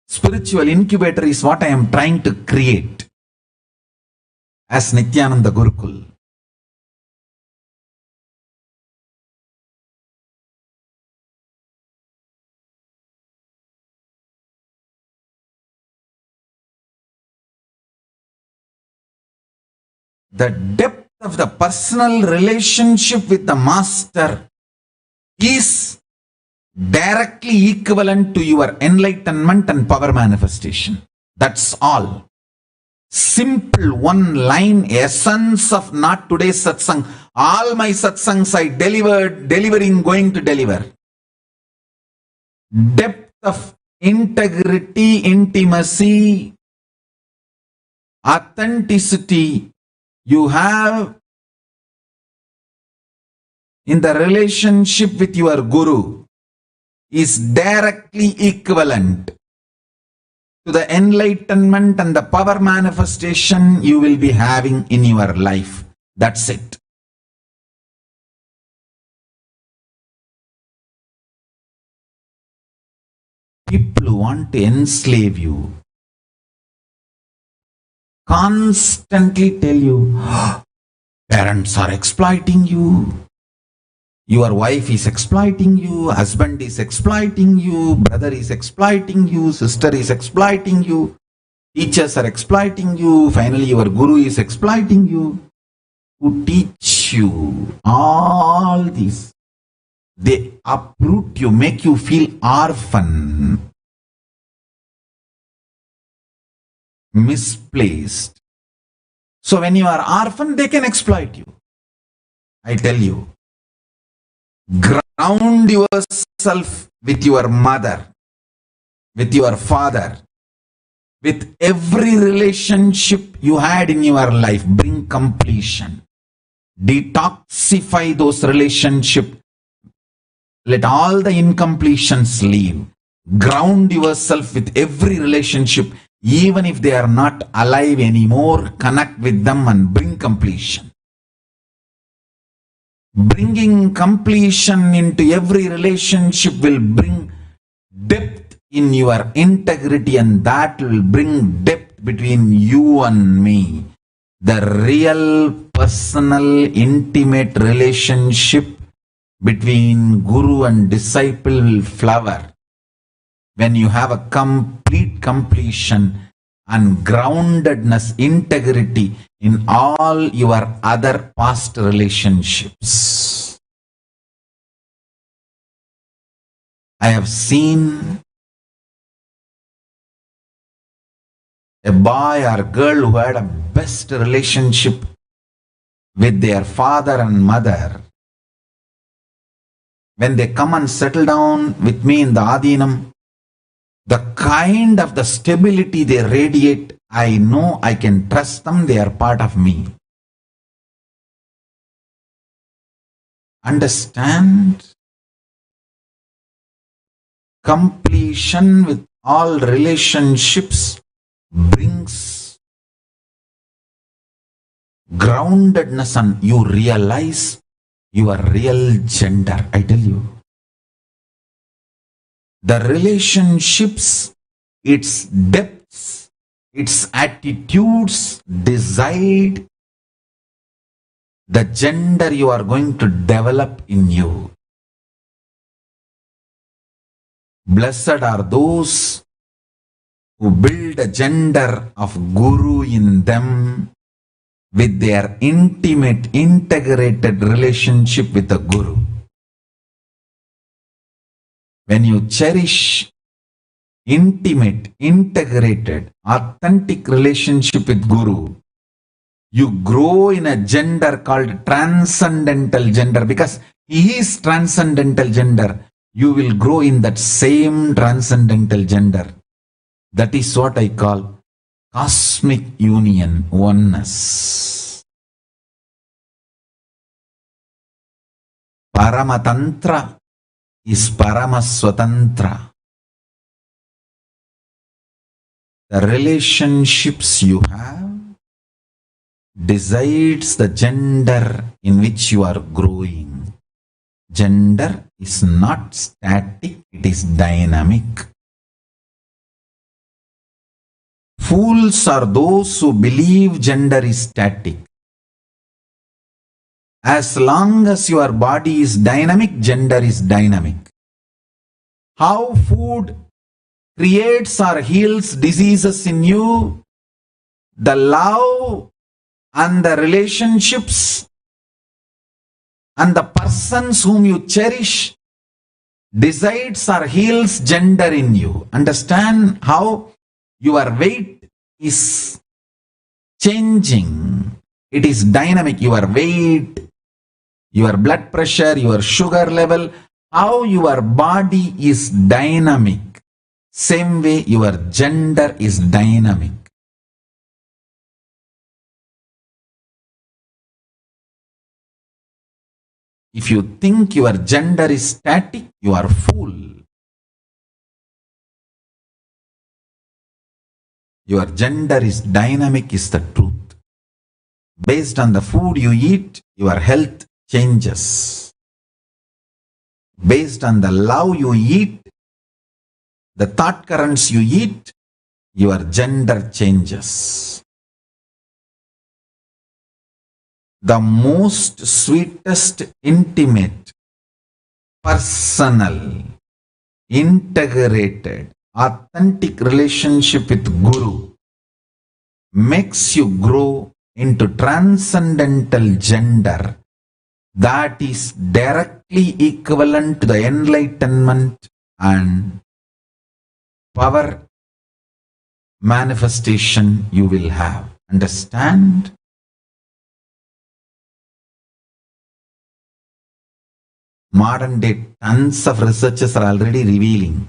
S4: spiritual incubator is what I am trying to create as Nithyananda Gurukul. The depth of the personal relationship with the master is directly equivalent to your enlightenment and power manifestation. That's all. Simple one line essence of not today's satsang. All my satsangs I delivered, delivering, going to deliver. Depth of integrity, intimacy, authenticity you have in the relationship with your guru is directly equivalent to the enlightenment and the power manifestation you will be having in your life. That's it. People who want to enslave you constantly tell you, parents are exploiting you, your wife is exploiting you, husband is exploiting you, brother is exploiting you, sister is exploiting you, teachers are exploiting you, finally your guru is exploiting you. who teach you all these. They uproot you, make you feel orphan, misplaced. So when you are orphan, they can exploit you. I tell you, ground yourself with your mother, with your father, with every relationship you had in your life. Bring completion. Detoxify those relationships. Let all the incompletions leave. Ground yourself with every relationship, even if they are not alive anymore. Connect with them and bring completion. Bringing completion into every relationship will bring depth in your integrity, and that will bring depth between you and me. The real personal intimate relationship between guru and disciple will flower when you have a complete completion and groundedness, integrity in all your other past relationships. I have seen a boy or girl who had a best relationship with their father and mother. When they come and settle down with me in the Adinam, the kind of the stability they radiate, I know I can trust them, they are part of me. Understand? Completion with all relationships brings groundedness, and you realize your real gender. I tell you, the relationships, its depths, its attitudes decide the gender you are going to develop in you. Blessed are those who build a gender of Guru in them with their intimate, integrated relationship with the Guru. When you cherish intimate, integrated, authentic relationship with Guru, you grow in a gender called transcendental gender, because he is transcendental gender. You will grow in that same transcendental gender. That is what I call cosmic union, oneness. Paramatantra is Paramaswatantra. The relationships you have decides the gender in which you are growing. Gender is not static, it is dynamic. Fools are those who believe gender is static. As long as your body is dynamic, gender is dynamic. How food creates or heals diseases in you, the love and the relationships and the persons whom you cherish decides or heals gender in you. Understand how your weight is changing. It is dynamic. Your weight, your blood pressure, your sugar level, how your body is dynamic. Same way your gender is dynamic. If you think your gender is static, you are a fool. Your gender is dynamic is the truth. Based on the food you eat, your health changes. Based on the love you eat, the thought currents you eat, your gender changes. The most sweetest, intimate, personal, integrated, authentic relationship with Guru makes you grow into transcendental gender that is directly equivalent to the enlightenment and power manifestation you will have. Understand? Modern day tons of researchers are already revealing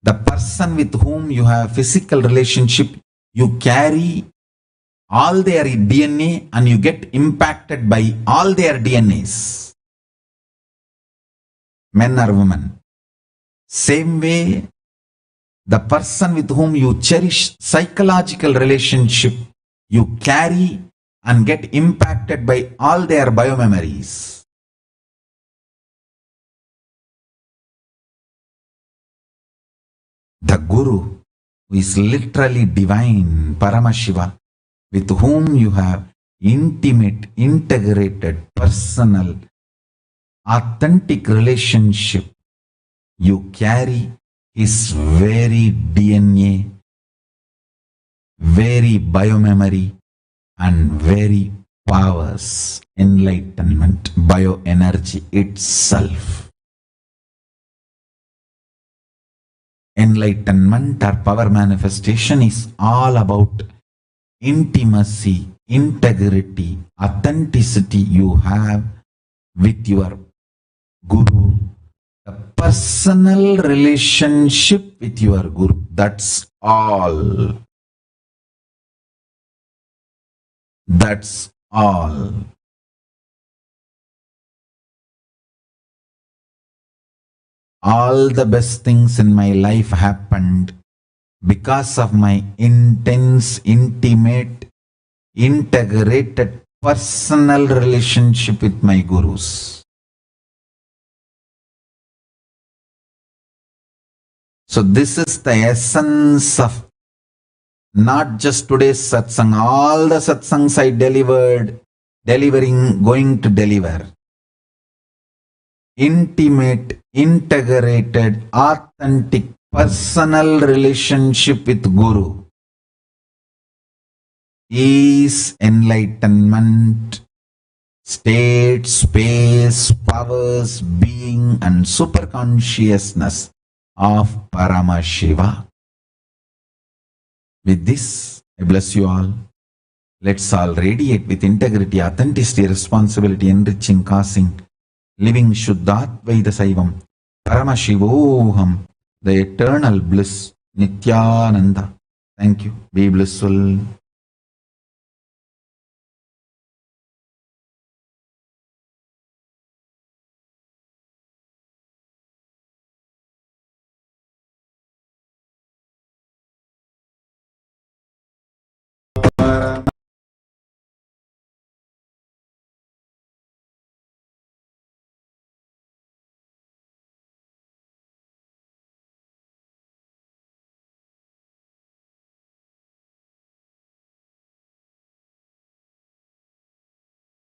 S4: the person with whom you have physical relationship, you carry all their DNA and you get impacted by all their DNAs. Men or women. Same way, the person with whom you cherish psychological relationship, you carry and get impacted by all their biomemories. The Guru, who is literally divine, Paramashiva, with whom you have intimate, integrated, personal, authentic relationship, you carry his very DNA, very biomemory, and very powers, enlightenment, bioenergy itself. Enlightenment or power manifestation is all about intimacy, integrity, authenticity you have with your Guru, a personal relationship with your Guru. That's all. That's all. All the best things in my life happened because of my intense, intimate, integrated, personal relationship with my Gurus. So this is the essence of not just today's satsang, all the satsangs I delivered, delivering, going to deliver. Intimate, integrated, authentic, personal relationship with Guru is enlightenment, state, space, powers, being, and superconsciousness of Paramashiva. With this, I bless you all. Let's all radiate with integrity, authenticity, responsibility, enriching, causing, living Shuddhatvaita Saivam, Paramashivoham, the eternal bliss, Nithyananda. Thank you. Be blissful.